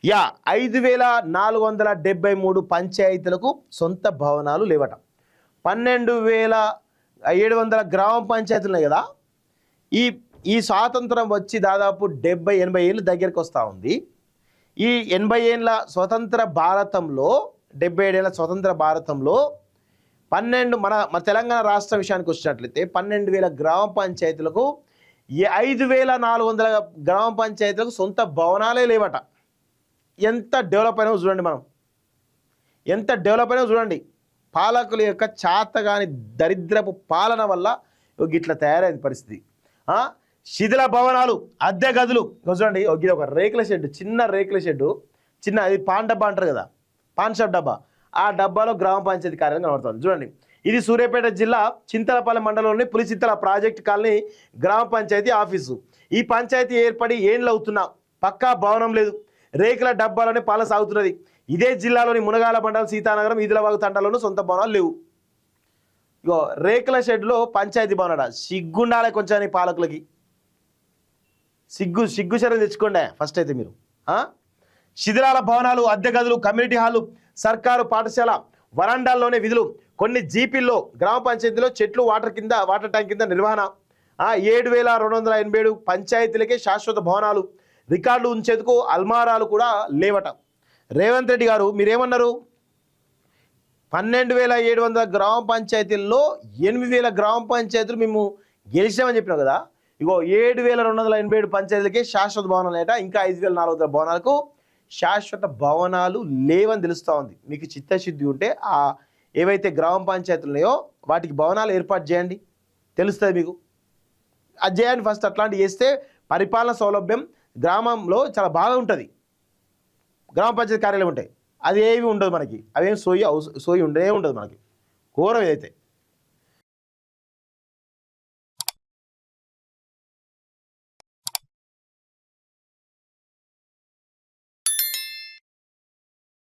Yeah 5473 పంచాయతీలకు సొంత భవనాలు లేవట. 12700 గ్రామ పంచాయతీలు ఉన్నాయి కదా. ఈ ఈ స్వాతంత్రం వచ్చి దాదాపు 70-80 ఏళ్ళు దగ్గరికి వస్తూ ఉంది. ఈ 80 ఏళ్ళ స్వతంత్ర భారతంలో 77 ఏళ్ళ స్వతంత్ర భారతంలో 12 మన తెలంగాణ రాష్ట్ర విషయానికి వచ్చినట్లయితే 12,000 గ్రామ పంచాయతీలకు 5,400 గ్రామ పంచాయతీలకు సొంత భవనాలే లేవట. ఎంత డెవలప్ అయినా చూడండి, మనం ఎంత డెవలప్ అయినా చూడండి. పాలకుల యొక్క చాతగాని దరిద్రపు పాలన వల్ల ఇట్లా తయారైంది పరిస్థితి. శిథిల భవనాలు, అద్దె గదులు చూడండి. ఇది ఒక రేకుల షెడ్, చిన్న రేకుల షెడ్, చిన్న అది పాన్ డబ్బా అంటారు కదా, పాన్ షాప్ డబ్బా, ఆ డబ్బాలో గ్రామ పంచాయతీ కార్యాలయం కనబడుతుంది చూడండి. ఇది సూర్యాపేట జిల్లా చింతలపల్లి మండలంలోని పులిచింతల ప్రాజెక్ట్ కాలనీ గ్రామ పంచాయతీ ఆఫీసు. ఈ పంచాయతీ ఏర్పడి ఏళ్ళు అవుతున్నా పక్కా భవనం లేదు, రేకుల డబ్బాలోనే పాలన సాగుతున్నది. ఇదే జిల్లాలోని మునగాల మండలం, సీతానగరం, ఈదులవాగు తండాలోనూ సొంత భవనాలు లేవు. ఇగో రేకుల షెడ్లో పంచాయతీ భవనాడ. సిగ్గుండాలే కొంచెం పాలకులకి, సిగ్గు చర్యలు తెచ్చుకోండి ఫస్ట్ అయితే మీరు. శిథిలాల భవనాలు, అద్దె గదులు, కమ్యూనిటీ హాలు, సర్కారు పాఠశాల వరండాల్లోనే విధులు. కొన్ని జీపీల్లో గ్రామ పంచాయతీలో చెట్లు, వాటర్ ట్యాంక్ కింద నిర్వహణ. 7,287 పంచాయతీలకే శాశ్వత భవనాలు, రికార్డులు ఉంచేందుకు అల్మారాలు కూడా లేవట. రేవంత్ రెడ్డి గారు మీరేమన్నారు? 12,700 గ్రామ పంచాయతీల్లో 8,000 గ్రామ పంచాయతీలు మేము గెలిచామని చెప్పినాం కదా. ఇగో 7,287 పంచాయతీలకే శాశ్వత భవనాలు లేట. ఇంకా 5,400 భవనాలకు శాశ్వత భవనాలు లేవని తెలుస్తూ ఉంది. మీకు చిత్తశుద్ధి ఉంటే ఆ ఏవైతే గ్రామ పంచాయతీలు ఉన్నాయో వాటికి భవనాలు ఏర్పాటు చేయండి, తెలుస్తుంది మీకు. అది చేయండి ఫస్ట్. అట్లాంటివి చేస్తే పరిపాలన సౌలభ్యం గ్రామంలో చాలా బాగా ఉంటుంది. గ్రామ పంచాయతీ కార్యాలయం ఉంటాయి, అది ఏవి ఉండదు మనకి, అవేం సోయి ఉండదు మనకి. ఘోరం ఏదైతే